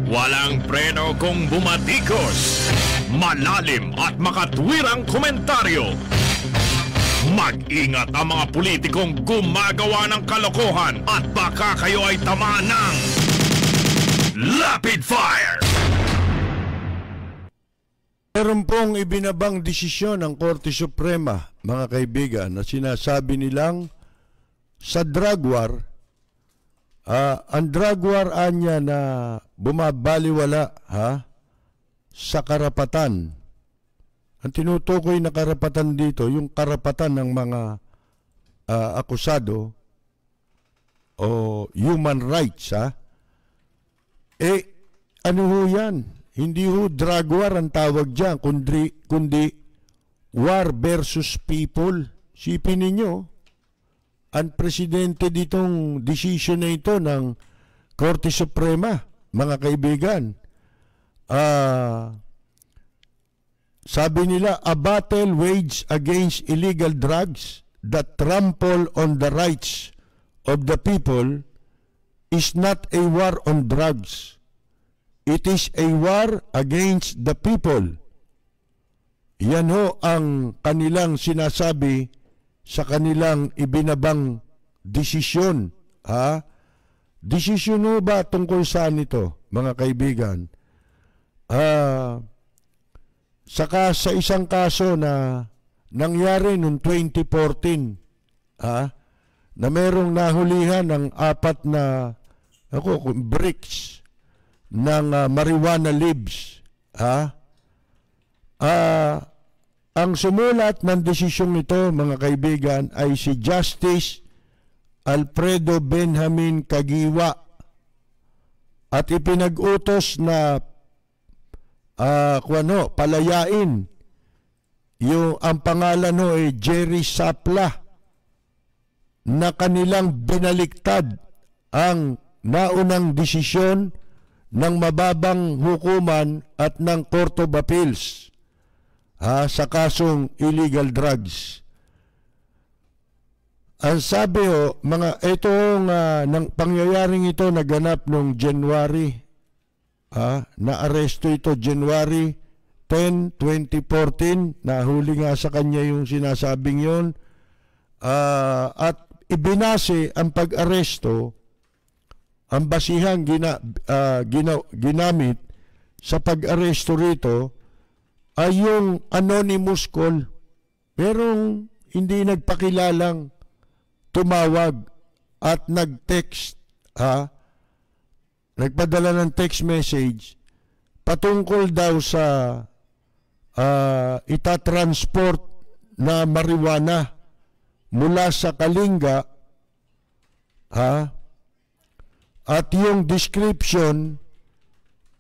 Walang preno kung bumatikos, malalim at makatwirang komentaryo. Mag-ingat ang mga politikong gumagawa ng kalokohan at baka kayo ay tamaan ng Rapid Fire! Meron pong ibinabang desisyon ng Korte Suprema, mga kaibigan, na sinasabi nilang sa drug war, ang drug war anya na bumabaliwala sa karapatan. Ang tinutukoy na karapatan dito, yung karapatan ng mga akusado o human rights. Ano ho yan? Hindi ho drug war ang tawag dyan, kundi war versus people. Sipin ninyo, ang presidente ditong decision na ito ng Korte Suprema, mga kaibigan. Sabi nila, a battle waged against illegal drugs that trample on the rights of the people is not a war on drugs. It is a war against the people. Yan ho ang kanilang sinasabi sa kanilang ibinabang desisyon. Desisyon ho ba tungkol saan ito, mga kaibigan? Saka sa isang kaso na nangyari noong 2014, na merong nahulihan ng 4 na bricks ng marijuana leaves. Ang sumulat ng desisyong ito, mga kaibigan, ay si Justice Alfredo Benjamin Caguiwa at ipinag-utos na palayain ang pangalan ay Jerry Sapla, na kanilang binaliktad ang naunang desisyon ng mababang hukuman at ng Court of Appeals sa kasong illegal drugs. Ang sabi ng pangyayaring ito naganap noong January. Na-aresto ito January 10, 2014. Nahuli nga sa kanya yung sinasabing yon. At ibinase ang pag-aresto, ang basihang ginamit sa pag-aresto rito ay yung anonymous call. Merong hindi nagpakilalang tumawag at nag-text, nagpadala ng text message patungkol daw sa itatransport na marijuana mula sa Kalinga, at yung description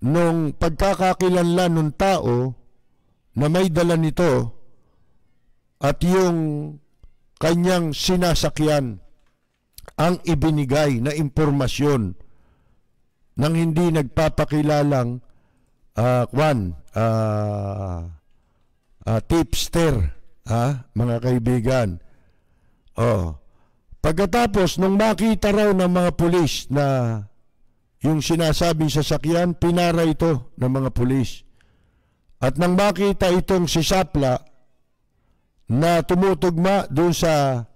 nung pagkakakilanlan ng tao na may dala nito at yung kanyang sinasakyan ang ibinigay na impormasyon ng hindi nagpapakilalang tipster, mga kaibigan. Pagkatapos, nung makita raw ng mga pulis na yung sinasabing sasakyan, pinara ito ng mga pulis. At nang makita itong si Sapla na tumutugma doon sa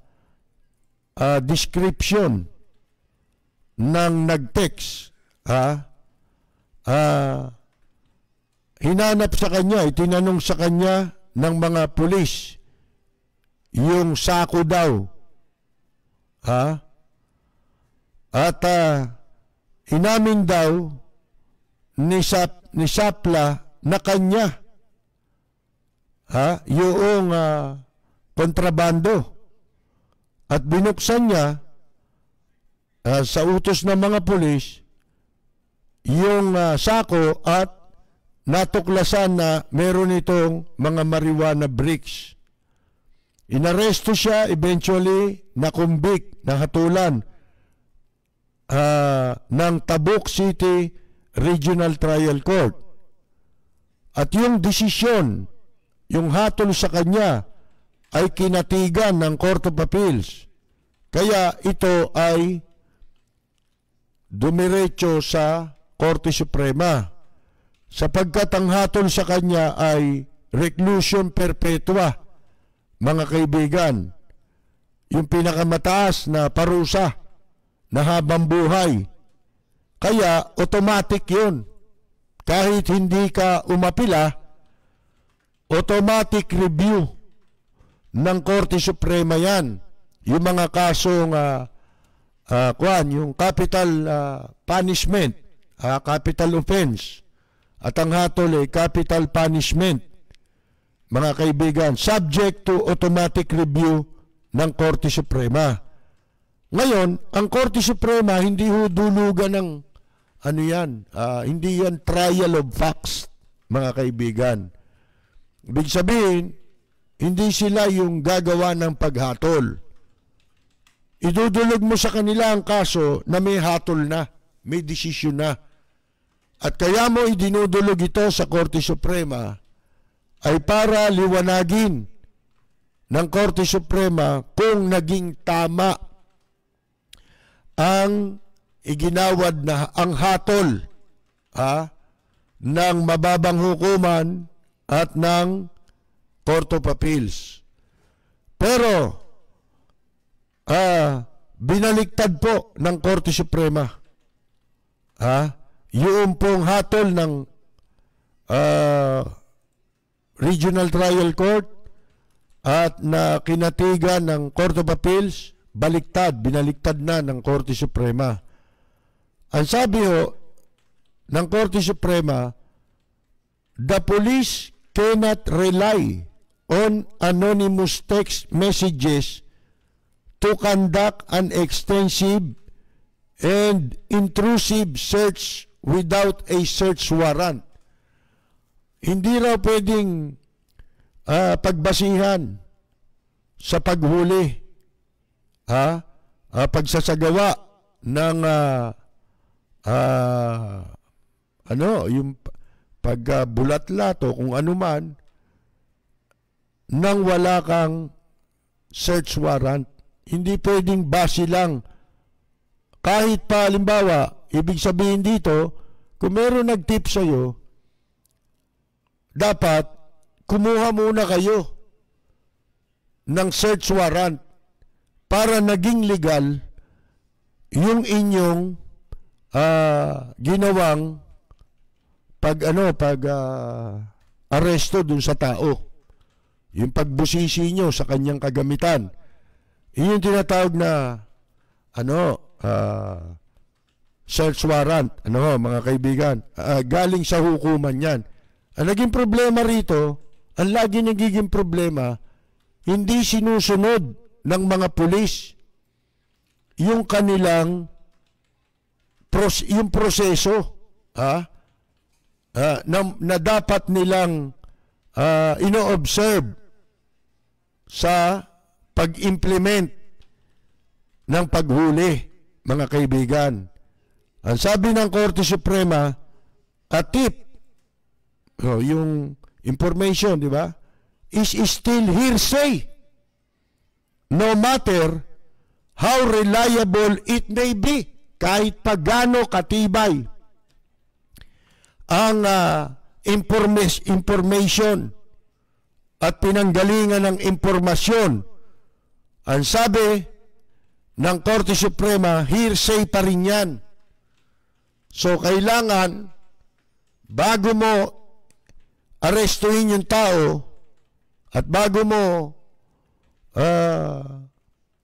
description ng nag-text, hinanap sa kanya, itinanong sa kanya ng mga pulis yung sako daw. At inamin daw ni Sapla na kanya yung kontrabando. At binuksan niya sa utos ng mga pulis yung sako at natuklasan na meron itong mga marijuana bricks. Inaresto siya, eventually nakumbik, nahatulan ng Tabuk City Regional Trial Court. At yung desisyon, yung hatol sa kanya, ay kinatigan ng Court of Appeals. Kaya ito ay dumiretso sa Korte Suprema sapagkat ang hatol sa kanya ay reclusion perpetua, mga kaibigan. Yung pinakamataas na parusa na habang buhay. Kaya automatic yun. Kahit hindi ka umapila, automatic review ng Korte Suprema yan. Yung mga kasong yung capital punishment, capital offense, at ang hatol ay capital punishment, mga kaibigan, subject to automatic review ng Korte Suprema. Ngayon, ang Korte Suprema hindi hudulugan ng hindi yan trial of facts, mga kaibigan. Ibig sabihin, hindi sila yung gagawa ng paghatol. Idudulog mo sa kanila ang kaso na may hatol na, may desisyon na. At kaya mo idinudulog ito sa Korte Suprema ay para liwanagin ng Korte Suprema kung naging tama ang iginawad na ang hatol ng mababang hukuman at ng Court of Appeals. Pero binaliktad po ng Korte Suprema yung pong hatol ng Regional Trial Court at na kinatigan ng Court of Appeals, binaliktad na ng Korte Suprema. Ang sabi ng Korte Suprema, the police cannot rely on anonymous text messages to conduct an extensive and intrusive search without a search warrant. Hindi raw pwedeng pagbasihan sa paghuli, pagsasagawa ng yung pagbulatlat o kung ano man nang wala kang search warrant. Hindi pwedeng base lang. Kahit pa, halimbawa, ibig sabihin dito, kung meron nag-tip sa'yo, dapat kumuha muna kayo ng search warrant para naging legal yung inyong ginawang aresto dun sa tao. Yung pagbusisi nyo sa kanyang kagamitan. Yun yung tinatawag na search warrant. Mga kaibigan, galing sa hukuman yan. Ang naging problema rito, ang lagi nagiging problema, hindi sinusunod ng mga pulis yung kanilang yung proseso na dapat nilang ino-observe sa pag-implement ng paghuli, mga kaibigan. Ang sabi ng Korte Suprema, a tip, yung information, di ba, is still hearsay, no matter how reliable it may be, kahit pa gaano katibay ang information at pinanggalingan ng impormasyon. Ang sabi ng Korte Suprema, hearsay pa rin yan. So, kailangan, bago mo arestuhin yung tao at bago mo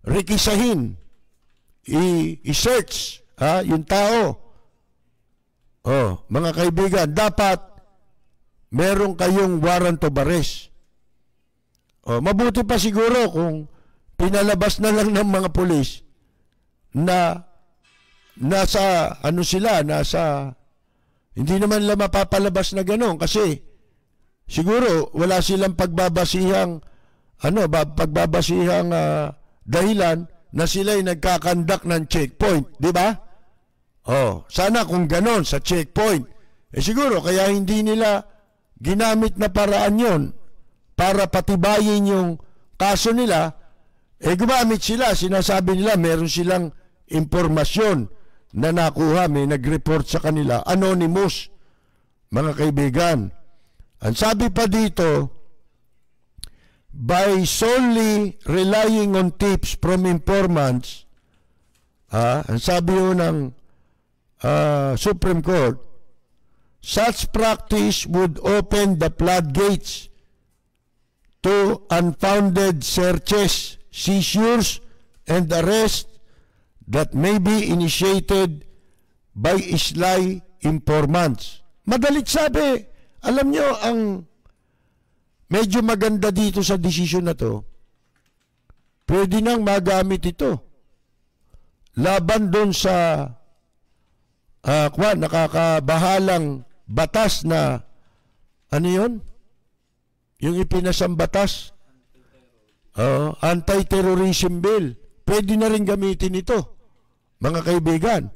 rekisahin, i-search yung tao, mga kaibigan, dapat meron kayong warrant of arrest. Mabuti pa siguro kung pinalabas na lang ng mga pulis na nasa hindi naman lang mapapalabas na gano'n kasi siguro wala silang pagbabasihang dahilan na sila'y nagkakandak ng checkpoint, di ba? Sana kung gano'n sa checkpoint. Siguro kaya hindi nila ginamit na paraan yon para patibayin yung kaso nila. Gumamit sila, sinasabi nila meron silang impormasyon na nakuha, may nag-report sa kanila, anonymous, mga kaibigan. Ang sabi pa dito, by solely relying on tips from informants, ang sabi ng Supreme Court, such practice would open the floodgates to unfounded searches, seizures, and arrests that may be initiated by sly informants. Madalit sabi, alam nyo, ang medyo maganda dito sa desisyon na to, pwede nang magamit ito laban doon sa nakakabahalang batas na, ano yun? Yung ipinasang batas, anti-terrorism bill. Pwede na rin gamitin ito, mga kaibigan.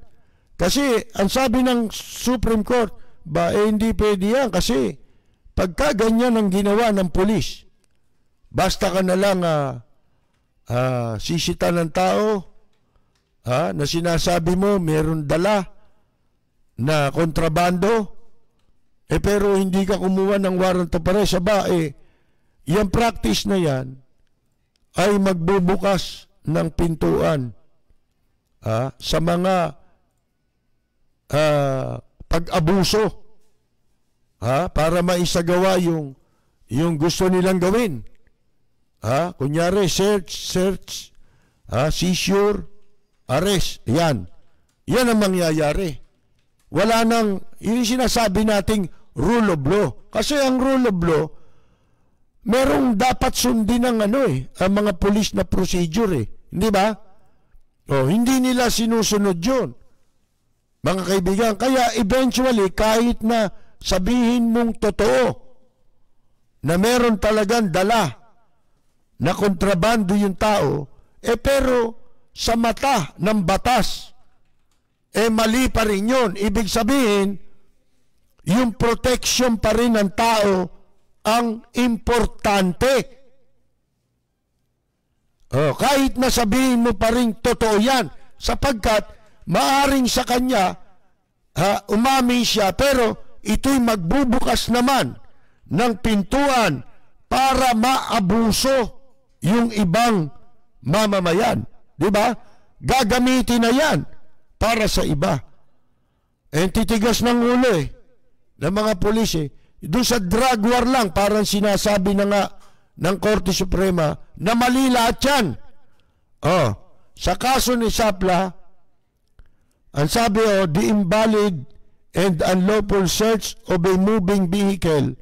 Kasi, ang sabi ng Supreme Court, hindi pwede yan kasi pagka ganyan ang ginawa ng pulis, basta ka na lang sisita ng tao na sinasabi mo meron dala na kontrabando, pero hindi ka kumuha ng warrant of arrest, yung practice na yan ay magbubukas ng pintuan sa mga pag-abuso para maisagawa yung gusto nilang gawin. Kunyari, search, seizure, arrest. Yan ang mangyayari. Wala nang, yung sinasabi nating rule of law. Kasi ang rule of law, merong dapat sundin ng ang mga police na procedure Hindi ba? Hindi nila sinusunod yun, mga kaibigan. Kaya eventually, kahit na sabihin mong totoo na meron talagang dala na kontrabando yung tao, pero sa mata ng batas, mali pa rin yun. Ibig sabihin, yung protection pa rin ng tao ang importante. Kahit na sabihin mo pa rin totoo yan, sapagkat maaring sa kanya umamin siya, pero ito'y magbubukas naman ng pintuan para maabuso yung ibang mamamayan. Diba? Gagamitin na yan para sa iba. Titigas ng ulo ng mga pulis doon sa drug war lang, parang sinasabi na nga ng Korte Suprema na mali lahat yan. Sa kaso ni Sapla, ang sabi the invalid and unlawful search of a moving vehicle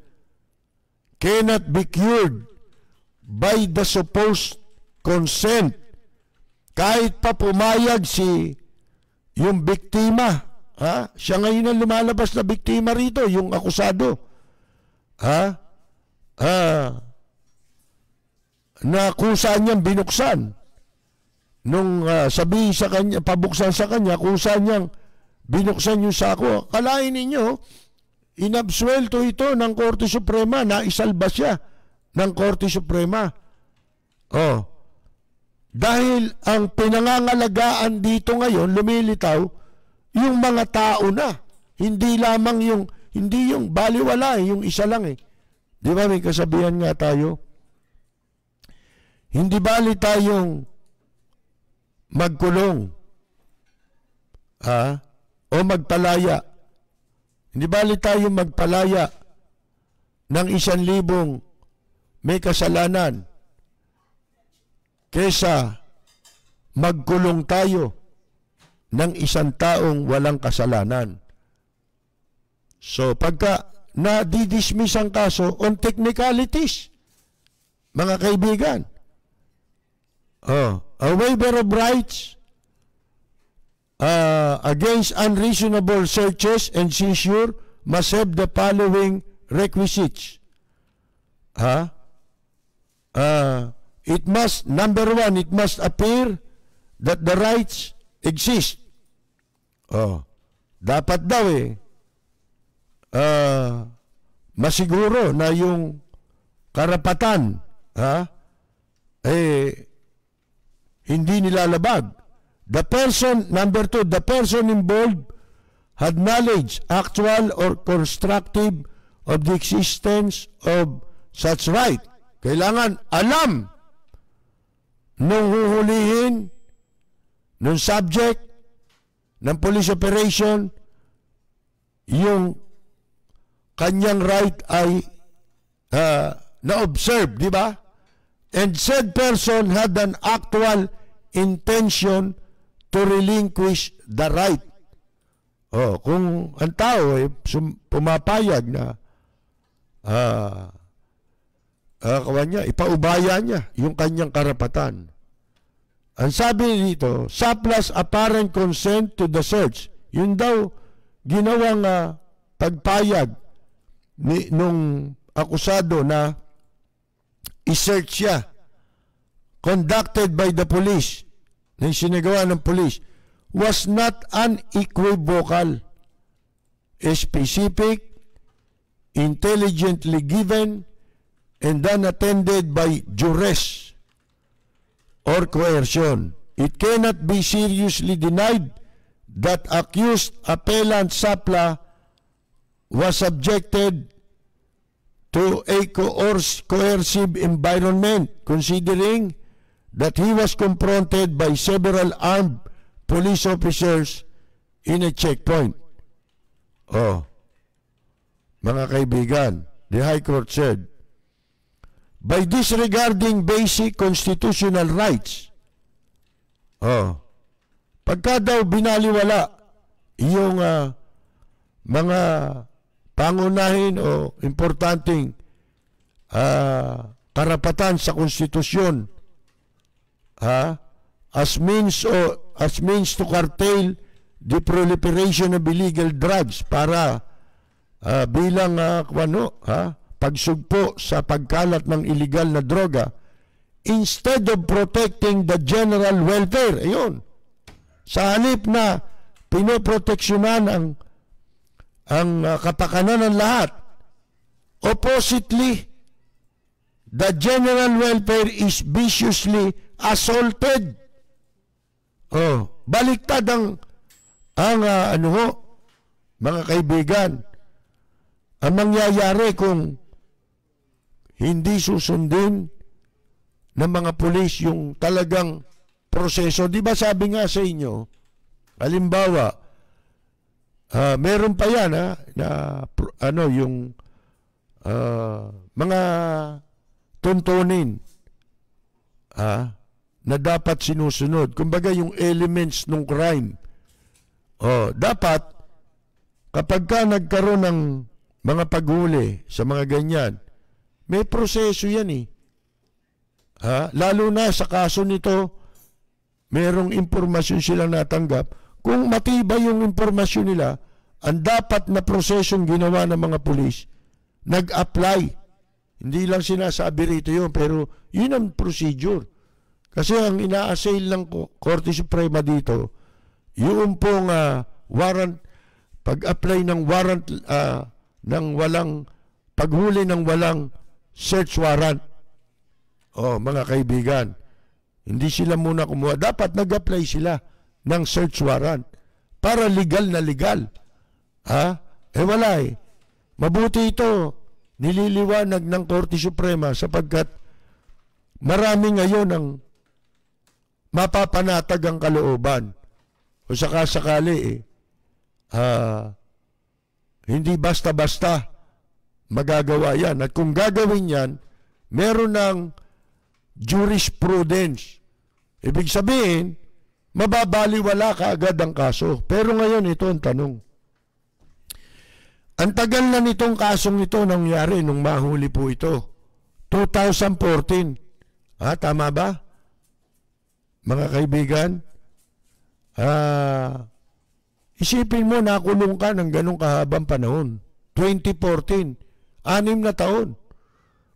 cannot be cured by the supposed consent. Kahit pa pumayag yung biktima, siya ngayon ang lumalabas na biktima rito, yung akusado, na kusa niyang binuksan nung sabihin sa kanya, pabuksan sa kanya, kusa niyang binuksan yung sako. Kalain ninyo, inabsuelto ito ng Korte Suprema, naisalba siya ng Korte Suprema. Dahil ang pinangangalagaan dito ngayon, lumilitaw, yung mga tao na. Hindi lamang hindi yung baliwala, yung isa lang Di ba may kasabihan nga tayo? Hindi bali tayong magkulong o magpalaya. Hindi bali tayong magpalaya ng 1,000 may kasalanan kesa magkulong tayo ng 1 taong walang kasalanan. So pagka na-dismiss ang kaso on technicalities, mga kaibigan, a waiver of rights against unreasonable searches and seizure must have the following requisites. It must, number 1, it must appear that the rights exist. Dapat daw masiguro na yung karapatan hindi nilalabag. Number two, the person involved had knowledge, actual or constructive, of the existence of such right. Kailangan alam nung huhulihin, nung subject ng police operation, yung kanyang right ay na-observe, di ba? And said person had an actual intention to relinquish the right. Kung ang tao ay pumapayag na ipaubaya niya yung kanyang karapatan. Ang sabi dito, surplus apparent consent to the search. Yun daw ginawang pagpayag nung akusado na i-search siya, conducted by the police, na sinagawa ng police, was not unequivocal, specific, intelligently given, and unattended by duress or coercion. It cannot be seriously denied that accused appellant Sapla was subjected to a coercive environment, considering that he was confronted by several armed police officers in a checkpoint. Mga kaibigan, the High Court said, by disregarding basic constitutional rights, pagka daw binaliwala yung mga pangunahin o importanteng karapatan sa konstitusyon, as means to curtail the proliferation of illegal drugs para bilang pagsugpo sa pagkalat ng illegal na droga, instead of protecting the general welfare. Ayun, sa halip na pinoproteksyonan ang kapakanan ng lahat, oppositely, the general welfare is viciously assaulted. Baliktad ang mga kaibigan, ang mangyayari kung hindi susundin ng mga pulis yung talagang proseso. Di ba sabi nga sa inyo, halimbawa, meron pa yan yung mga tuntunin na dapat sinusunod. Kumbaga yung elements ng crime. Dapat kapag ka nagkaroon ng mga paghuli sa mga ganyan, may proseso yan lalo na sa kaso nito, merong impormasyon silang natanggap. Kung matibay yung impormasyon nila, ang dapat na prosesong ginawa ng mga pulis, nag-apply. Hindi lang sinasabi rito yun, pero yun ang procedure. Kasi ang ina-assail ng Korte Suprema dito, yung pong warrant, pag-apply ng warrant ng walang, paghuli ng walang search warrant. Mga kaibigan, hindi sila muna kumuha. Dapat nag-apply sila ng search warrant para legal na legal. Wala Mabuti ito, nililiwanag ng Korte Suprema sapagkat marami ngayon ang mapapanatag ang kalooban. O sakasakali hindi basta-basta magagawa yan. At kung gagawin yan, meron ng jurisprudence. Ibig sabihin, mababaliwala kaagad ang kaso. Pero ngayon, ito ang tanong. Ang tagal na nitong kasong ito nangyari nung mahuli po ito. 2014. Tama ba? Mga kaibigan, isipin mo, nakulong ka ng ganong kahabang panahon. 2014. 6 na taon.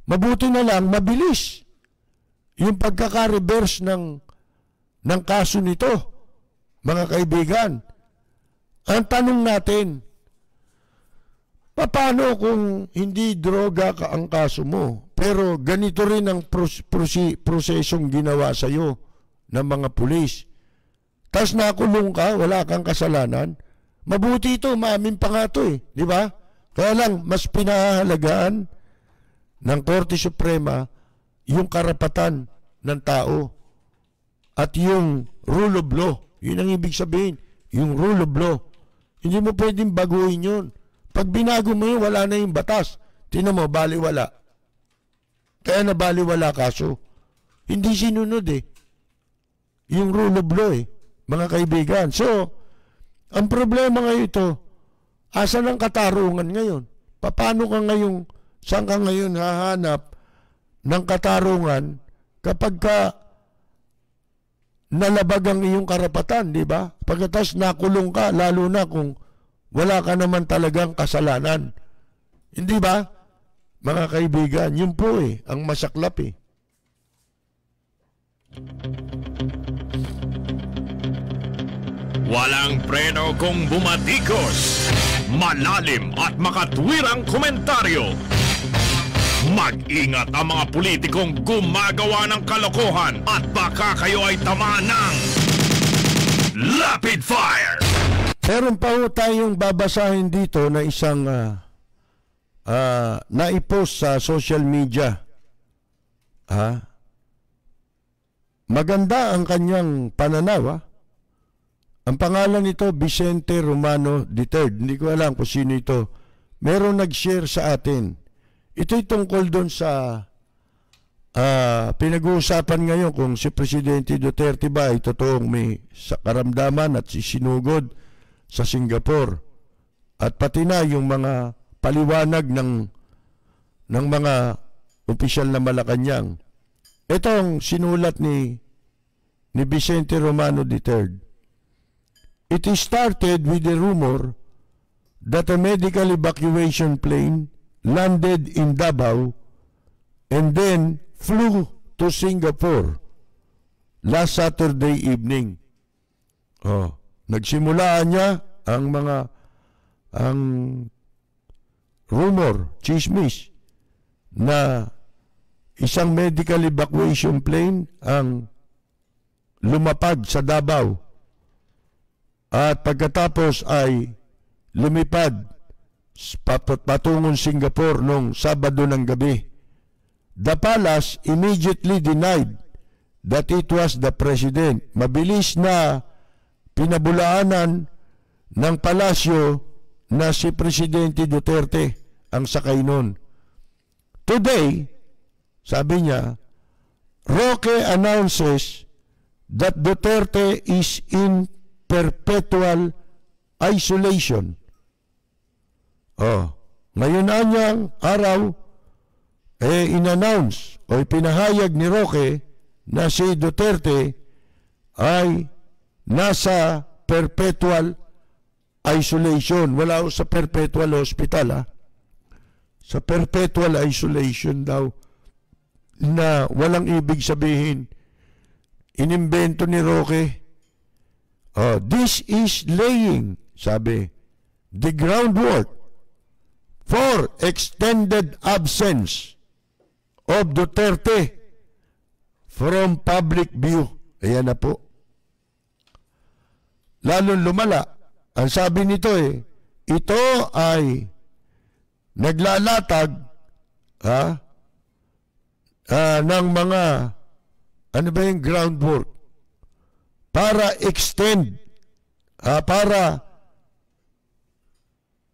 Mabuti na lang, mabilis yung pagkaka-reverse ng kaso nito. Mga kaibigan, ang tanong natin, paano kung hindi droga ka ang kaso mo, pero ganito rin ang prosesong ginawa sa iyo ng mga pulis? tas nakulong ka, wala kang kasalanan, mabuti ito, maamin pa nga ito eh, di ba? Kaya lang, mas pinahalagaan ng Korte Suprema yung karapatan ng tao at yung rule of law. Yun ang ibig sabihin, yung rule of law. Hindi mo pwedeng baguhin yun. Pag binago mo yun, wala na yung batas. Tingnan mo, baliwala. Kaya na baliwala kaso. Hindi sinunod eh. Yung rule of law eh, mga kaibigan. So, ang problema ngayon ito, asa ng katarungan ngayon? Paano ka ngayon, saan ka ngayon hahanap ng katarungan kapag ka nalabag ang iyong karapatan, di ba? Pagkatapos nakulong ka, lalo na kung wala ka naman talagang kasalanan. Hindi ba? Mga kaibigan, yun po eh, ang masaklap eh. Walang preno kung bumatikos. Malalim at makatwirang komentaryo. Mag-ingat ang mga politikong gumagawa ng kalokohan at baka kayo ay tamaan ng Rapid Fire! Meron pa ho tayong babasahin dito na isang naipost sa social media. Maganda ang kanyang pananaw. Ang pangalan nito, Vicente Romano III. Hindi ko alam kung sino ito. Meron nag-share sa atin. Ito'y tungkol doon sa pinag-uusapan ngayon kung si Presidente Duterte ba ay totoong may karamdaman at sinugod sa Singapore. At pati na yung mga paliwanag ng mga opisyal na Malacanang. Ito ang sinulat ni Vicente Romano III. It started with a rumor that a medical evacuation plane landed in Davao and then flew to Singapore last Saturday evening. Nagsimulaan niya ang rumor, chismis, na isang medical evacuation plane ang lumapag sa Davao at pagkatapos ay lumipad patungong Singapore noong Sabado ng gabi. The palace immediately denied that it was the president. Mabilis na pinabulaanan ng palasyo na si Presidente Duterte ang sakay nun. Today, sabi niya, Roque announces that Duterte is in perpetual isolation. Ngayon anyang araw, in-announce o ipinahayag ni Roque na si Duterte ay nasa perpetual isolation. Wala ho sa perpetual hospital, Sa perpetual isolation daw, na walang ibig sabihin. Inimbento ni Roque. This is laying, sabi, the groundwork for extended absence of Duterte from public view. Ayan na po. Lalong lumala. Ang sabi nito ito ay naglalatag ng mga ano ba yung groundwork para extend, para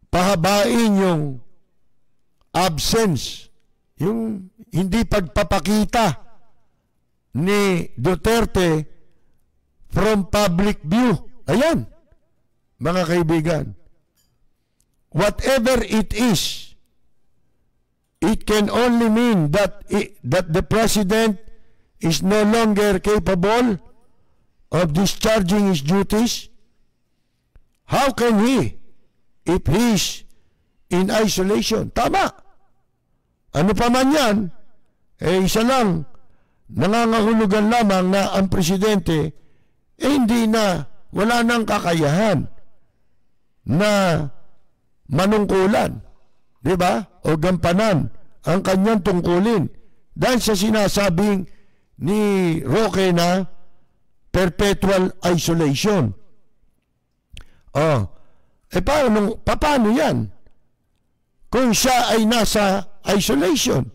pahabain yung absence, yung hindi pagpapakita ni Duterte from public view. Ayan, mga kaibigan. Whatever it is, it can only mean that the president is no longer capable of discharging his duties. How can he if he's in isolation? Tama. Ano pa man yan, isa lang, nangangahulugan lamang na ang presidente hindi na, wala nang kakayahan na manungkulan, di ba? O gampanan ang kanyang tungkulin dahil sa sinasabing ni Roque na perpetual isolation. Paano yan? Kung siya ay nasa isolation.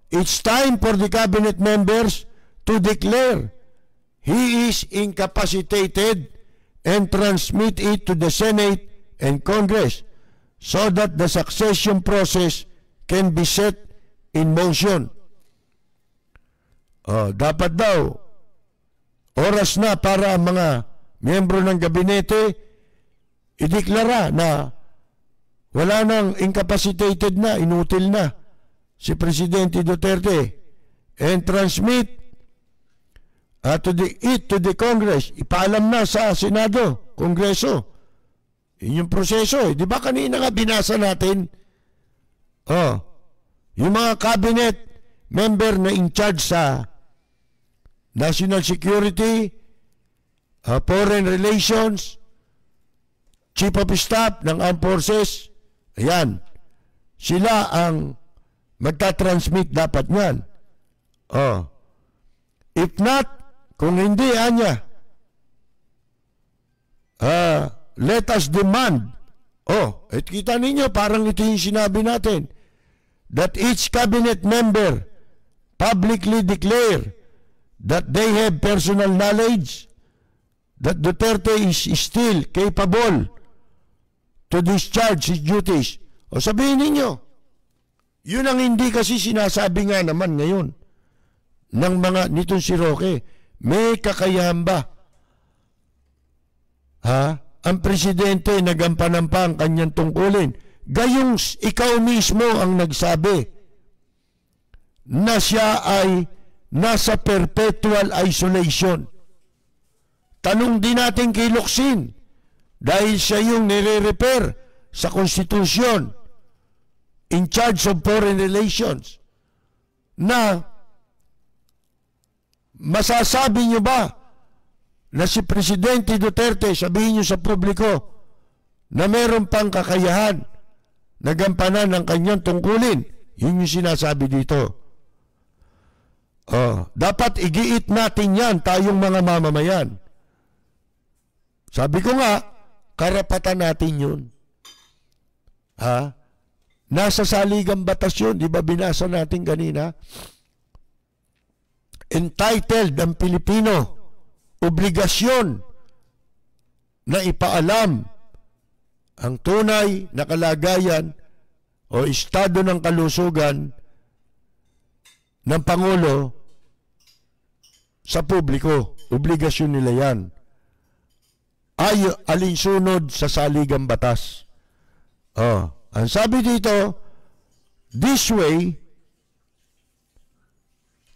It's time for the cabinet members to declare he is incapacitated and transmit it to the Senate and Congress so that the succession process can be set in motion. Dapat daw, oras na para ang mga miyembro ng gabinete ideklara na wala nang incapacitated na, inutil na si Presidente Duterte, and transmit to the Congress, ipaalam na sa Senado, Kongreso. Yun yung proseso. Di ba kanina nga binasa natin? Yung mga cabinet member na in charge sa national security, foreign relations, chief of staff ng armed forces, ayan, sila ang magta-transmit dapat niyan. If not, kung hindi, let us demand. Kita ninyo, parang ito yung sinabi natin, that each cabinet member publicly declare that they have personal knowledge that Duterte is still capable to discharge his duties. Sabihin ninyo, yun ang hindi kasi sinasabi nga naman ngayon ng mga nitong si Roque. May kakayahan ba? Ang presidente nagampanan pa ang kanyang tungkulin. Gayong ikaw mismo ang nagsabi na siya ay nasa perpetual isolation. Tanong din natin kay Locsin, dahil siya yung nire-repair sa konstitusyon, in charge of foreign relations, na masasabi nyo ba na si Presidente Duterte, sabihin nyo sa publiko, na meron pang kakayahan na gampanan ng kanyang tungkulin? Yun yung sinasabi dito. Dapat igiit natin yan, tayong mga mamamayan. Sabi ko nga, karapatan natin yun. Nasa saligang batas yun, di ba binasa natin kanina? Entitled ang Pilipino, obligasyon na ipaalam ang tunay na kalagayan o estado ng kalusugan ng Pangulo sa publiko. Obligasyon nila yan. Alinsunod sa saligang batas. Ang sabi dito, this way,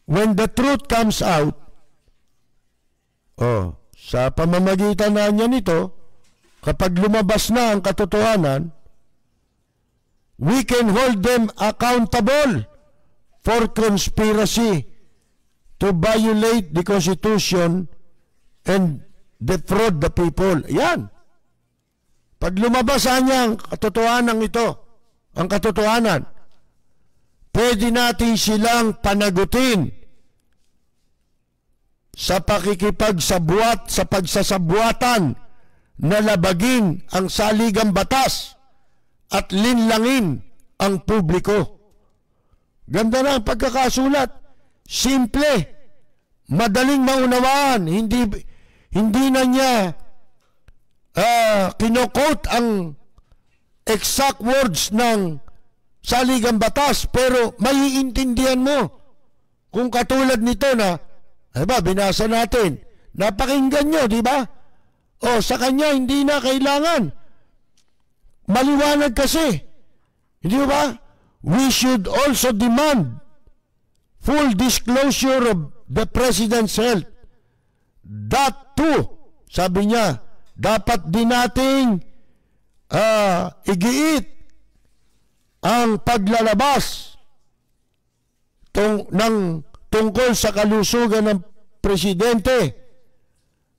when the truth comes out, sa pamamagitan na niya nito, kapag lumabas na ang katotohanan, we can hold them accountable for conspiracy to violate the Constitution and defraud the people. Yan. Pag lumabas niya ang katotohanan ito, ang katotohanan, pwede natin silang panagutin sa pakikipagsabwat, sa pagsasabuatan na labagin ang saligang batas at linlangin ang publiko. Ganda na ang pagkakasulat. Simple. Madaling maunawaan. Hindi na niya kino-quote ang exact words ng saligang batas, pero maiintindihan mo kung katulad nito na, binasa natin, napakinggan nyo, di ba? Sa kanya hindi na kailangan. Maliwanag kasi. Hindi ba? We should also demand full disclosure of the President's health. That too, sabi niya, dapat din nating igiit ang paglalabas tungkol sa kalusugan ng Presidente.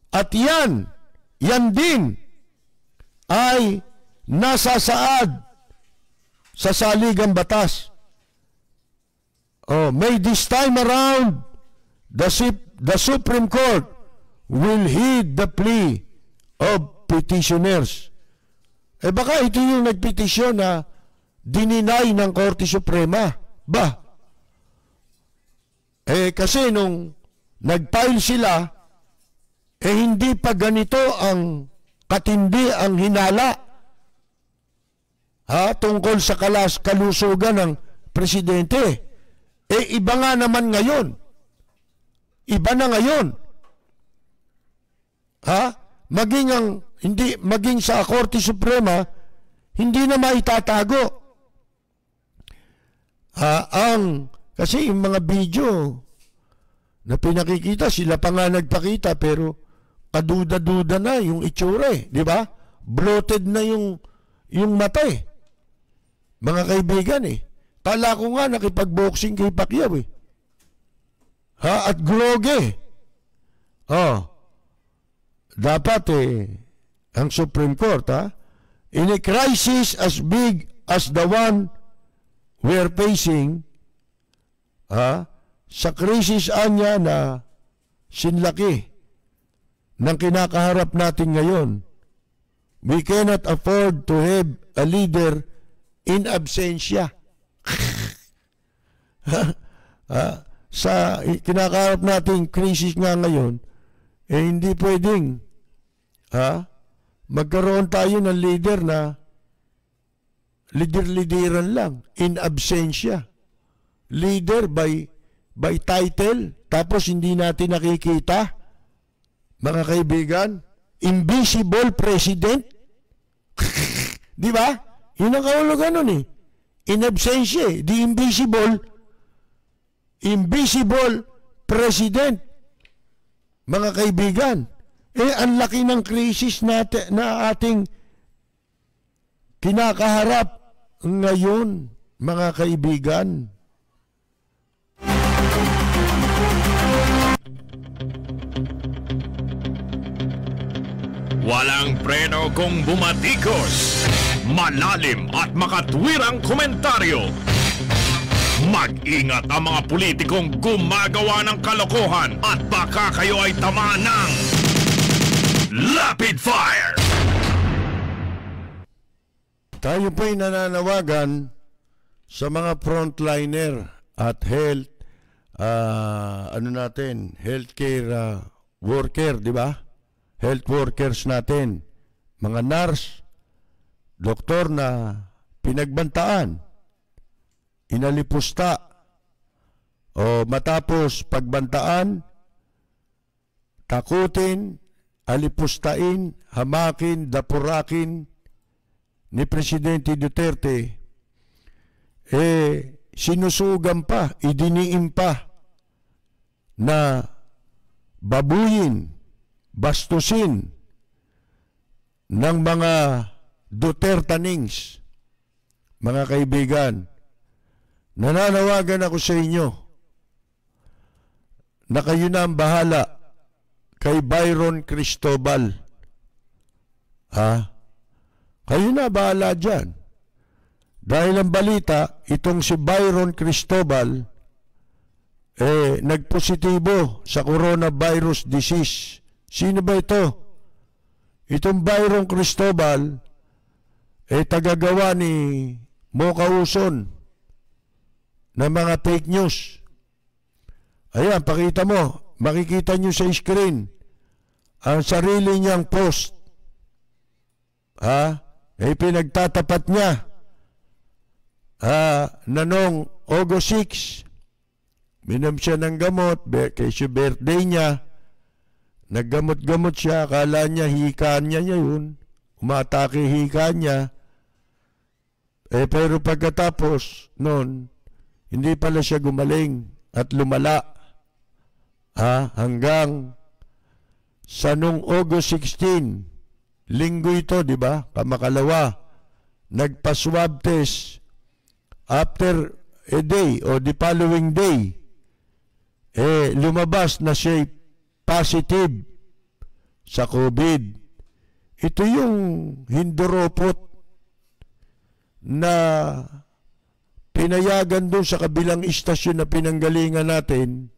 At yan din ay nasasaad sa saligang batas. May this time around the Supreme Court will heed the plea of petitioners. Baka ito yung nagpetisyon na dininay ng Korte Suprema. Kasi nung nag-file sila, hindi pa ganito ang katindi ang hinala tungkol sa kalusugan ng presidente. Iba nga naman ngayon. Iba na ngayon. Maging sa Korte Suprema, hindi na maitatago. Kasi yung mga video na pinakikita, sila pa nga nagpakita, pero kaduda-duda na yung itsura di ba? Bloated na yung mata mga kaibigan Kala ko nga nakipag-boxing kay Pacquiao At groge. Dapat ang Supreme Court in a crisis as big as the one we're facing, sa krisis anya na sinlaki ng kinakaharap natin ngayon, we cannot afford to have a leader in absentia. Sa kinakaharap natin krisis nga ngayon, hindi pwedeng magkaroon tayo ng leader na lider-lideran lang, in absentia. Leader by title, tapos hindi natin nakikita. Mga kaibigan, invisible president. Di ba? Yun ang kahulugan nun in absentia, the invisible president. Mga kaibigan, ang laki ng krisis natin na ating kinakaharap ngayon, mga kaibigan. Walang preno kung bumatikos. Malalim at makatwirang komentaryo. Mag-ingat ang mga politikong gumagawa ng kalokohan at baka kayo ay tamaan ng Rapid Fire! Tayo po'y nananawagan sa mga frontliner at healthcare worker, di ba? Health workers natin, mga nurse, doktor na pinagbantaan, inalipusta, o matapos pagbantaan, takutin, alipustain, hamakin, dapurakin ni Presidente Duterte, sinusugan pa, idiniin pa na babuyin, bastusin ng mga Dutertanings. Mga kaibigan, nananawagan ako sa inyo na kayo na ang bahala kay Byron Cristobal. Kayo na bahala dyan. Dahil ang balita, itong si Byron Cristobal nagpositibo sa coronavirus disease. Sino ba ito? Itong Byron Cristobal tagagawa ni Mocha Uson na mga fake news. Ayan, pakita mo. Makikita nyo sa screen ang sarili niyang post. Pinagtatapat niya na noong August 6, minom siya ng gamot, kasi birthday niya, naggamot-gamot siya, akala niya hikaan niya yun, umatake hikaan niya, pero pagkatapos noon, hindi pala siya gumaling at lumala. Hanggang sa nung August 16, linggo ito, di ba? Kamakalawa, nagpa-swab test after a day o the following day, lumabas na siya positive sa COVID. Ito yung hinduropot na pinayagan doon sa kabilang istasyon na pinanggalingan natin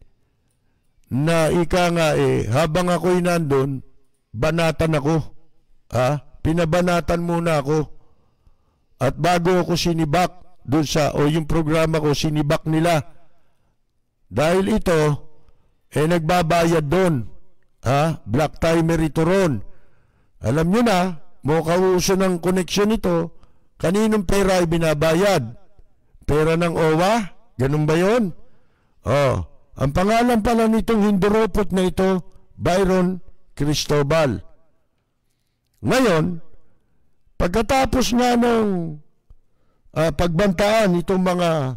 na ika nga habang ako'y nandun, banatan ako. Pinabanatan muna ako. At bago ako sinibak doon yung programa ko, sinibak nila. Dahil ito, nagbabayad doon. Black timer ito ron. Alam nyo na, kauso ng koneksyon ito, kaninong pera ay binabayad? Pera ng OWA? Ganun ba yun? Ang pangalan pala nitong hinduropot na ito, Byron Cristobal. Ngayon, pagkatapos nga ng pagbantaan itong mga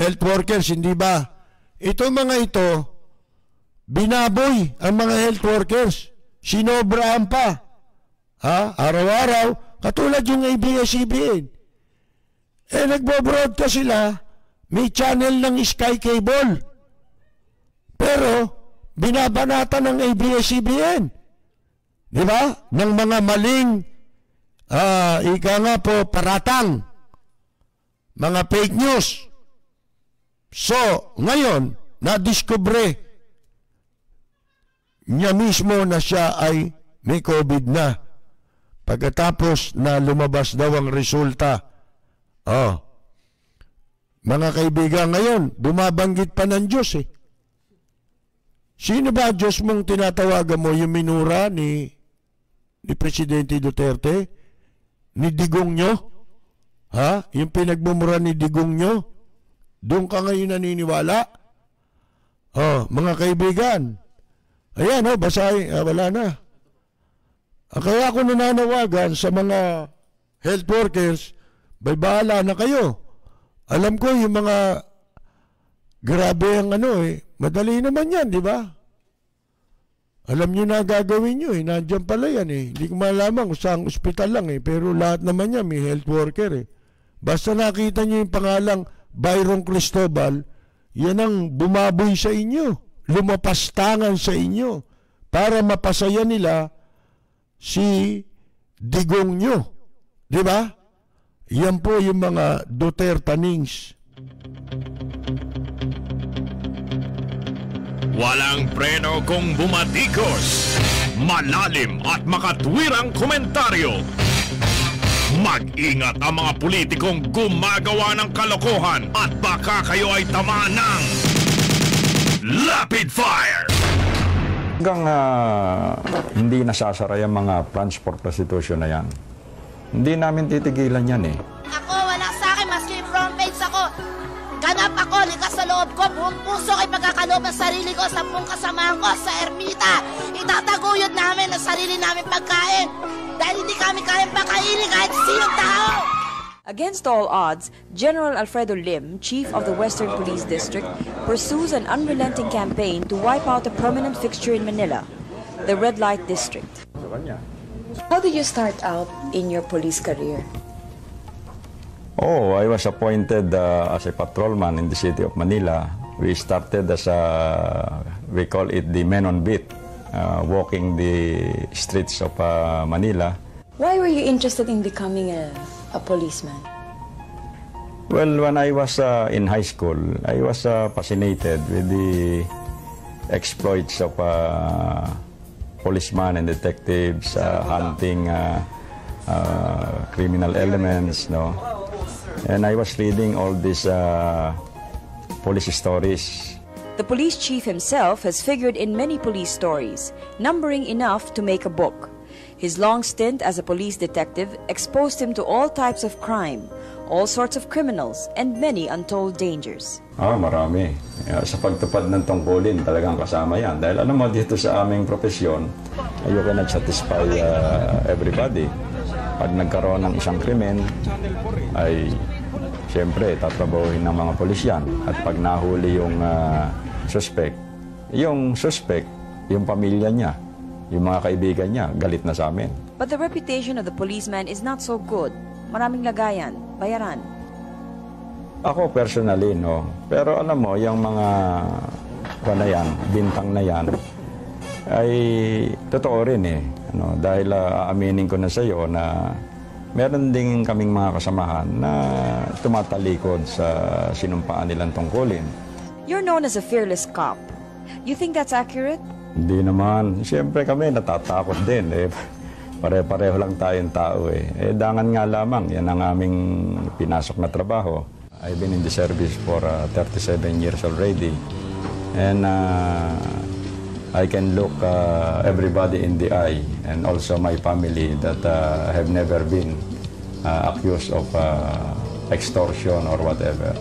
health workers, hindi ba? Itong mga ito, binaboy ang mga health workers. Sinobrahan pa. Araw-araw, katulad yung ABS-CBN. Nagbo-broadcast sila, may channel ng Sky Cable. Pero, binabanatan ng ABS-CBN. Di ba? Ng mga maling, ika nga po, paratang. Mga fake news. So, ngayon, nadiskubre niya mismo na siya ay may COVID na. Pagkatapos na lumabas daw ang resulta. Mga kaibigan, ngayon, bumabanggit pa ng Diyos Sino ba Diyos mong tinatawagan mo? Yung minura ni Presidente Duterte? Ni Digong nyo? Yung pinagmumura ni Digong nyo? Doon ka ngayon naniniwala? Mga kaibigan, ayan basahin, wala na. Kaya ako nananawagan sa mga health workers, bahala na kayo. Alam ko yung mga grabe ang madali naman yan, di ba? Alam nyo na gagawin nyo nandiyan pala yan Hindi ko malaman kung saan ospital lang pero lahat naman yan may health worker Basta nakita nyo yung pangalang Byron Cristobal, yan ang bumaboy sa inyo, lumapastangan sa inyo para mapasaya nila si Digong nyo. Di ba? Yan po yung mga Dutertanings. Walang preno kung bumatikos. Malalim at makatwirang komentaryo. Mag-ingat ang mga politikong gumagawa ng kalokohan at baka kayo ay tamaan ng Rapid Fire! Hanggang hindi nasasara yung mga plans for prostitution na yan, hindi namin titigilan yan Ako, wala sa akin, maski front page ako. Ganap ako, likas sa loob ko, buong puso ko'y pagkakaloob ng sarili ko, 10 kasamahan ko sa ermita. Itataguyod namin ang sarili namin pagkain. Dahil hindi kami kayang pakainin kahit sinong tao. Against all odds, General Alfredo Lim, Chief of the Western Police District, pursues an unrelenting campaign to wipe out a prominent fixture in Manila, the Red Light District. How did you start out in your police career? I was appointed as a patrolman in the city of Manila. We started as we call it the men on beat, walking the streets of Manila. Why were you interested in becoming a policeman? Well, when I was in high school, I was fascinated with the exploits of policemen and detectives, hunting criminal elements, And I was reading all these police stories. The police chief himself has figured in many police stories, numbering enough to make a book. His long stint as a police detective exposed him to all types of crime, all sorts of criminals, and many untold dangers. Marami. Sa pagtupad ng tungkulin, talagang kasama yan. Dahil alam mo, dito sa aming profesyon, you cannot satisfy everybody. Pag nagkaroon ng isang krimen, ay siyempre tatrabahuhin ng mga polisyan. At pag nahuli yung suspect, yung pamilya niya, yung mga kaibigan niya, galit na sa amin. But the reputation of the policeman is not so good. Maraming lagayan, bayaran. Ako personally, Pero alam mo, yung mga bintang na yan, ay totoo rin dahil aaminin ko na sa iyo na meron din kaming mga kasamahan na tumatalikod sa sinumpaan nilang tungkulin. You're known as a fearless cop. You think that's accurate? Hindi naman. Siyempre kami natatakot din. Pare-pareho lang tayong tao dangan nga lamang. Yan ang aming pinasok na trabaho. I've been in the service for 37 years already. And I can look everybody in the eye and also my family that have never been accused of extortion or whatever.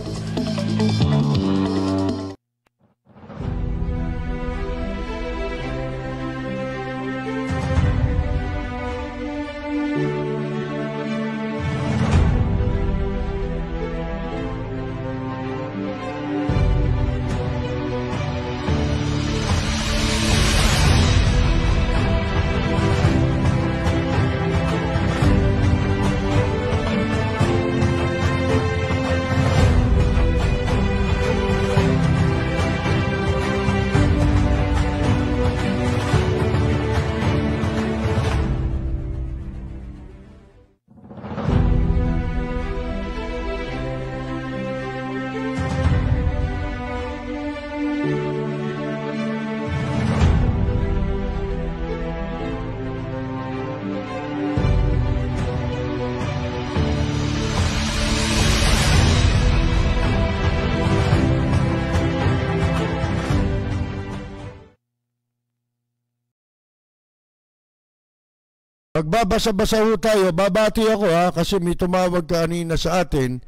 Magbabasa-basa ho tayo. Babati ako kasi may tumawag kanina sa atin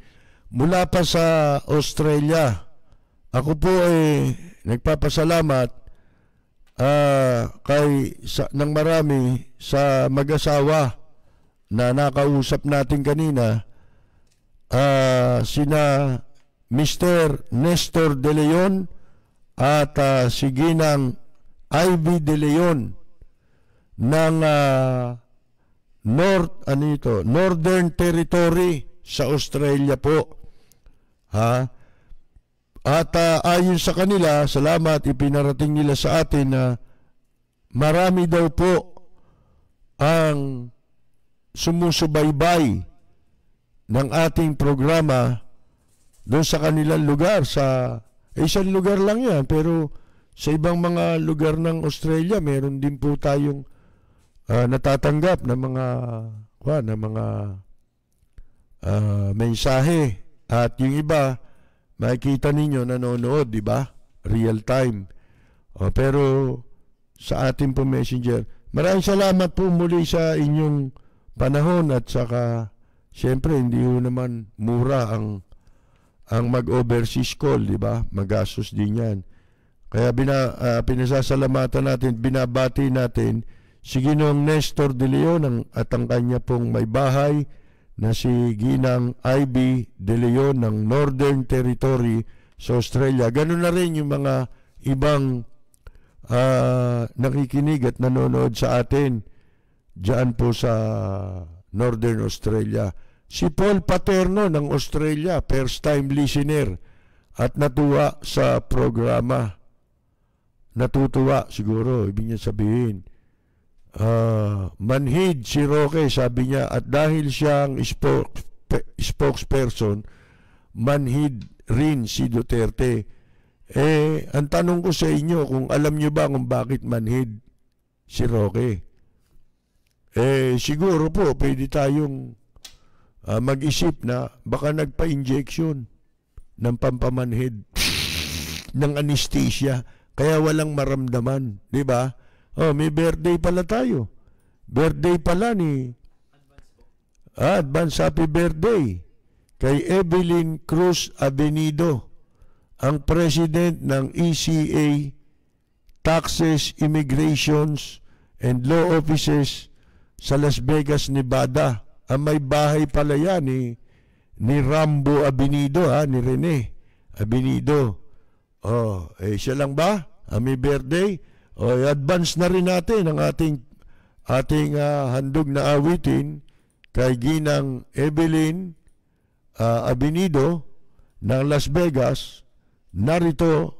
mula pa sa Australia. Ako po nagpapasalamat ng marami sa mag-asawa na nakausap natin kanina. Sina Mr. Nestor De Leon at si Ginang Ivy De Leon ng Northern Territory sa Australia po. At ayon sa kanila, salamat, ipinarating nila sa atin na marami daw po ang sumusubaybay ng ating programa doon sa kanilang lugar. Isang lugar lang yan, pero sa ibang mga lugar ng Australia, meron din po tayong natatanggap ng mga mensahe. At yung iba, makikita ninyo nanonood, di ba? Real time. Pero sa ating po messenger, maraming salamat po muli sa inyong panahon at saka siyempre hindi ho naman mura ang mag-overseas call, di ba? Magastos din yan. Kaya pinasasalamatan natin, binabati natin si Ginoong Nestor De Leon at ang kanya pong may bahay na si Ginang Ivy De Leon ng Northern Territory sa Australia. Ganun na rin yung mga ibang nakikinig at nanonood sa atin dyan po sa Northern Australia. Si Paul Paterno ng Australia, first time listener at natuwa sa programa. Natutuwa siguro, ibig niya sabihin. Manhid si Roque, sabi niya, at dahil siyang spokesperson, manhid rin si Duterte. Ang tanong ko sa inyo, kung alam niyo ba kung bakit manhid si Roque? Siguro po, pwede tayong mag-isip na baka nagpa-injection ng pampamanhid ng anesthesia, kaya walang maramdaman, di ba? May birthday pala tayo. Birthday pala ni advance happy birthday kay Evelyn Cruz Avenido, ang president ng ECA, Taxes, Immigrations and Law Offices sa Las Vegas, Nevada. Ang may bahay pala yan ni Rambo Avenido, ni Rene Avenido. Siya lang ba? May birthday? Advance na rin natin ang ating handog na awitin kay Ginang Evelyn Avenido ng Las Vegas. Narito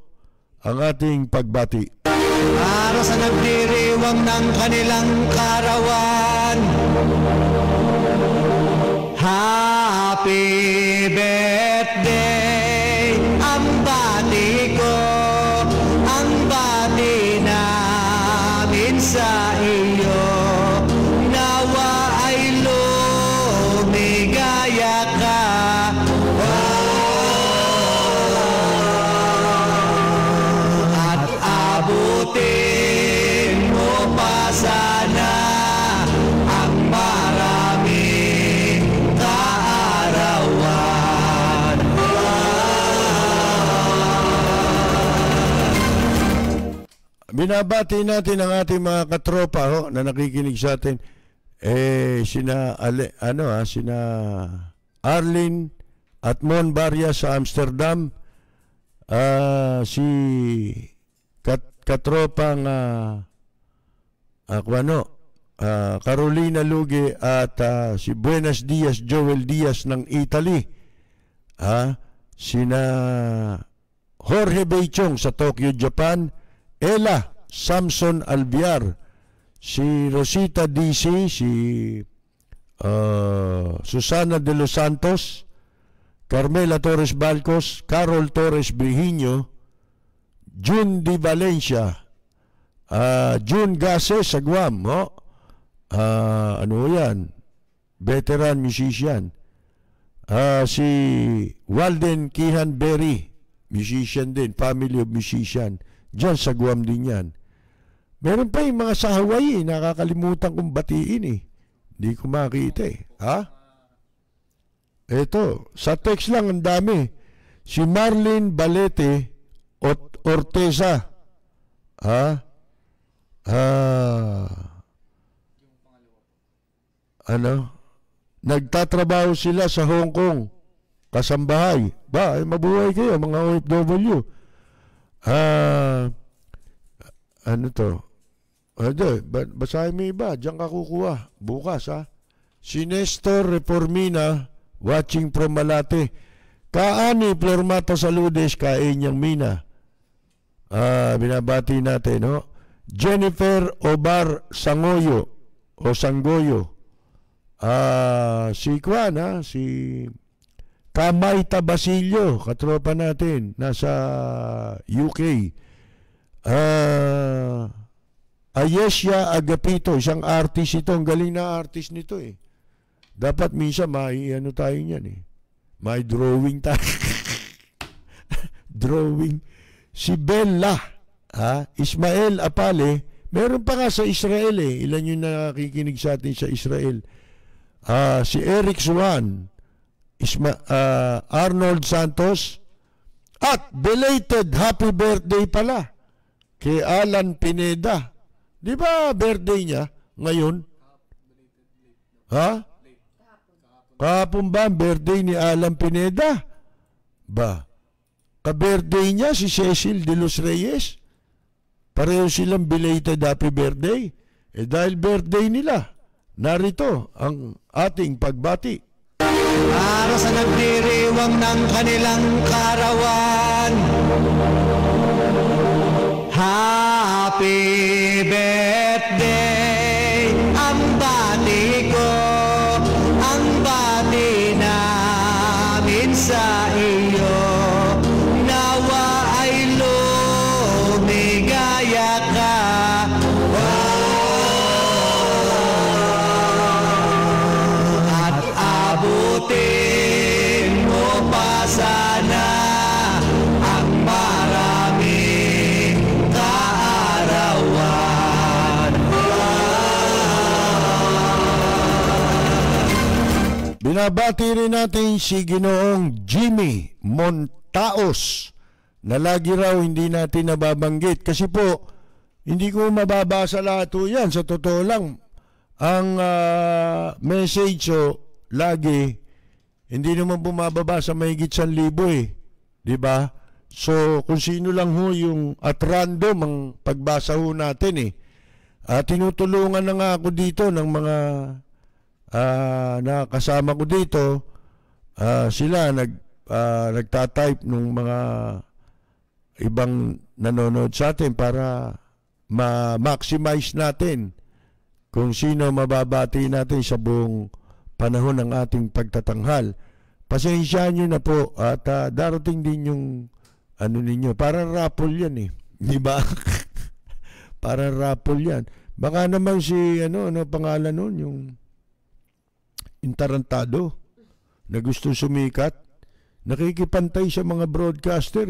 ang ating pagbati. Para sa nagdiriwang ng kanilang karawan, happy birthday ang bati ko, ang bati binabati natin ang ating mga katropa na nakikinig sa atin. Sina Arlene at Mon Barria sa Amsterdam, si katropang Carolina Luge at si Buenos Dias Joel Diaz ng Italy, sina Jorge Beichong sa Tokyo, Japan, Ella Samson Albiar, si Rosita DC, si Susana de los Santos, Carmela Torres Balcos, Carol Torres Brihiño, June Di Valencia, June Gase sa Guam, veteran musician, si Walden Kihan Berry, musician din, family of musician, dyan sa Guam din yan. Meron pa yung mga sa Hawaii, nakakalimutan kong batiin Hindi ko makita Ito, sa text lang ang dami. Si Marlene Balete Orteza. Nagtatrabaho sila sa Hong Kong. Kasambahay. Mabuhay kayo mga OFW. Basahin mo iba. Diyan ka kukuha. Bukas Si Nestor Reformina, watching from Malate. Kaani Flormata Saludes, kain niyang Mina. Binabati natin, Jennifer Obar Sangoyo o Sangoyo. Si Kwan, si Kamayta Basilio, katropa natin, nasa UK. Ayesha Agapito, isang artist ito. Ang galing na artist nito Dapat minsan tayo niyan May drawing tayo. Drawing. Si Bella, Ismael Apale, meron pa nga sa Israel Ilan yung nakikinig sa atin sa Israel. Si Eric Swan, Arnold Santos, at belated happy birthday pala kay Alan Pineda. Di ba birthday niya ngayon? Kahapon ba ang birthday ni Alan Pineda? Ka-birthday niya si Cecil de los Reyes. Pareho silang belated happy birthday. Dahil birthday nila, narito ang ating pagbati. Para sa nagdiriwang ng kanilang karawan, happy birthday ang bati ko, ang bati namin sa iyo. Nawa ay lumigaya ka, at abutin mo pa sana ang maraming kaarawan. Binabati rin natin si Ginoong Jimmy Montaos na lagi raw hindi natin nababanggit kasi po hindi ko mababasa lahat yan. Sa totoo lang, ang message lagi hindi naman bumababa sa mahigit 1,000 di ba? So kung sino lang yung at random ang pagbasa natin tinutulungan na nga ako dito ng mga nakasama ko dito. Sila nagtatype ng mga ibang nanonood sa atin para ma-maximize natin kung sino mababati natin sa buong panahon ng ating pagtatanghal. Pasensyaan nyo na po at darating din yung ninyo. Parang raffle yan di ba? Parang raffle yan. Baka naman si pangalan nun, yung Intarantado na gusto sumikat, nakikipantay sa mga broadcaster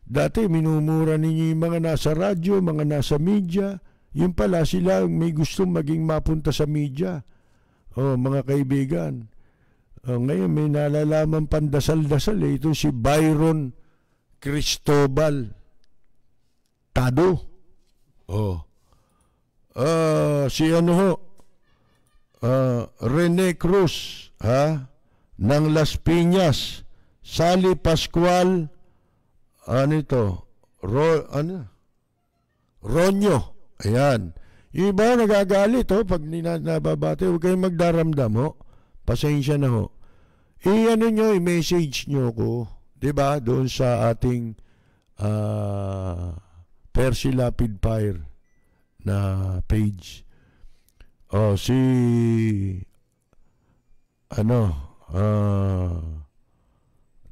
Dati minumura ninyo yung mga nasa radyo, mga nasa media. Yung pala sila may gustong maging mapunta sa media. Mga kaibigan. Ngayon may nalalaman pandasal-dasal Ito si Byron Cristobal Tado. Si ano ho, Rene Cruz, ng Las Piñas, Sally Pascual, Ronyo. Ayan. Yung iba nagagalit pag nababate, huwag kayong magdaramdam ho. Pasensya na ho. I-ano nyo, i-message nyo ko, diba, doon sa ating Percy Lapid Fire na page.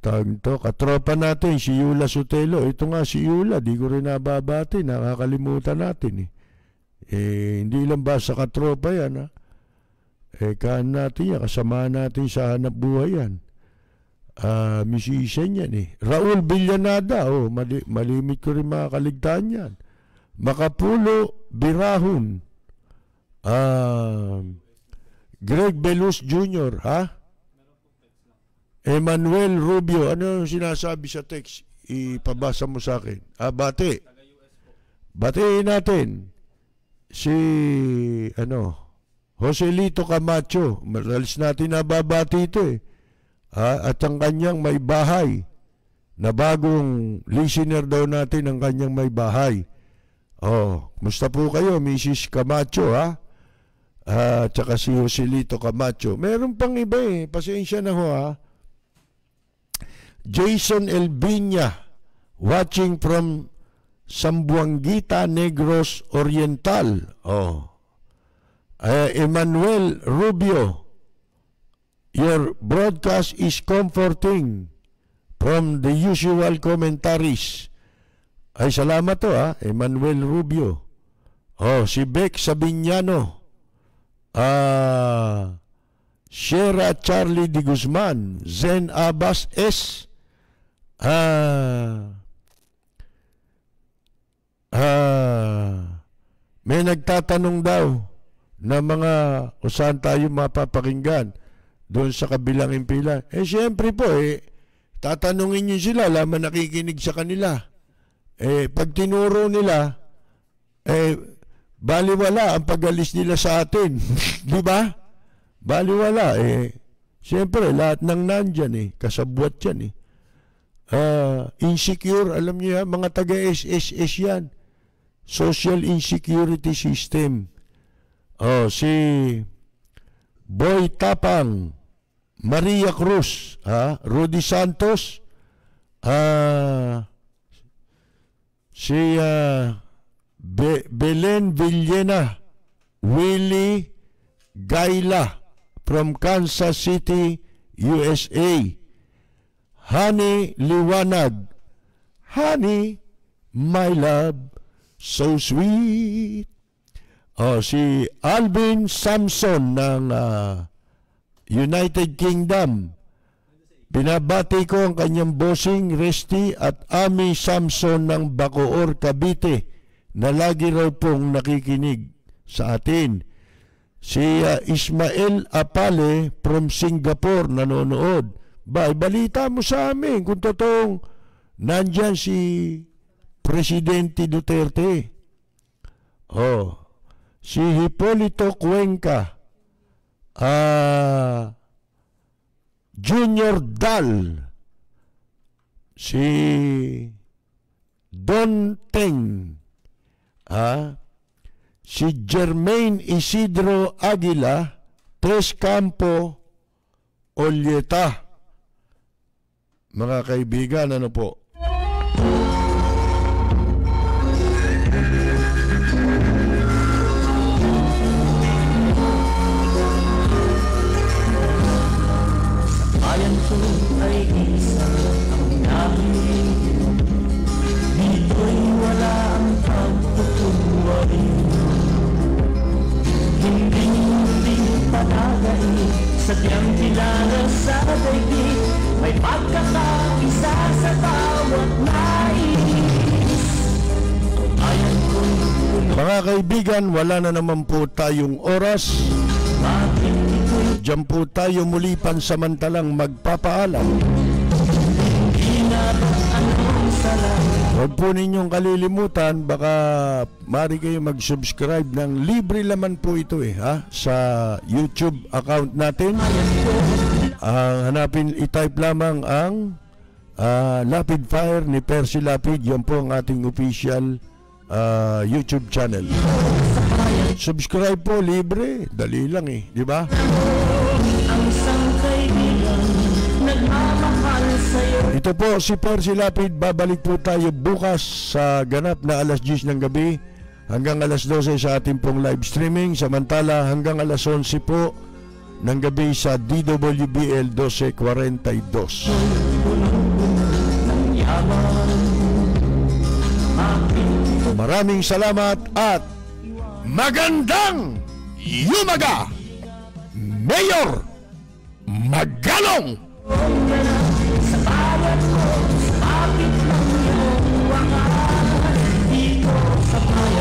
Tawag to, katropa natin, si Yula Sotelo. Ito nga si Yula, di ko rin nababati, nakakalimutan natin hindi lang ba sa katropa yan, kaan natin yan, kasama natin sa hanap buhay yan. Musician yan Raul Villanada, malimit ko rin makakaligtaan yan. Makapulo Birahon, Greg Belus Jr., Emmanuel Rubio. Ano sinasabi sa text? Ipabasa mo sa akin. Bate. Batiin natin si Joselito Camacho. Madalas natin nababati ito at ang kanyang may bahay na bagong listener daw natin ang kanyang may bahay. Musta po kayo, Mrs. Camacho, tsaka si Joselito Camacho. Meron pang iba pasensya na ho, Jason Elviña, watching from Sambuanguita, Negros Oriental. Emmanuel Rubio, your broadcast is comforting from the usual commentaries. Ay, salamat to Emmanuel Rubio. Si Beck Sabiñano, Sierra Charlie de Guzman, Zen Abbas S, may nagtatanong daw na mga saan tayo mapapakinggan doon sa kabilang impila. Siyempre po, tatanungin nyo sila, laman nakikinig sa kanila. Pag tinuro nila, baliwala ang pag-alis nila sa atin. Di ba? Baliwala. Siyempre, lahat ng nandyan kasabwat yan insecure, alam niyo yan, mga taga-SSS yan. Social Insecurity System. Si Boy Tapang, Maria Cruz, Rudy Santos, si Belen Villena, Willie Gaila from Kansas City, USA. Honey Liwanag, Honey, my love, so sweet. Si Alvin Samson ng United Kingdom. Binabati ko ang kanyang bossing, Resty, at Ami Samson ng Bacoor, Cavite, na lagi raw pong nakikinig sa atin. Si Ismael Apale from Singapore nanonood. Balita mo sa amin kung totoong nandyan si Presidente Duterte. Si Hipolito Cuenca, Junior Dal, si Don Teng, si Jermaine Isidro Aguila, Tres Campo Olleta. Mga kaibigan, ano po? Bayan ko ay isang ang namin. Dito'y wala ang pagtutuloy. Hindi panagay, sadyang kilala sa daigdig. May pagkakaisa sa bawat nais. Bayan ko. Mga kaibigan, wala na naman po tayong oras. Diyan po tayo muli pansamantalang magpapaalam. Huwag po ninyong kalilimutan, baka mari kayo mag-subscribe ng libre laman po ito sa YouTube account natin. Hanapin, i-type lamang ang Lapid Fire ni Percy Lapid. Yan po ang ating official YouTube channel. Subscribe po, libre. Dali lang di ba? Ito po si Percy Lapid. Babalik po tayo bukas sa ganap na alas 10 ng gabi hanggang alas 12 sa ating pong live streaming. Samantala hanggang alas 11 po ng gabi sa DWBL 1242. Maraming salamat at magandang yumaga, Mayor Magalong! Sa bawat ko, sa kapit ng iyong wakas, dito sa bayan.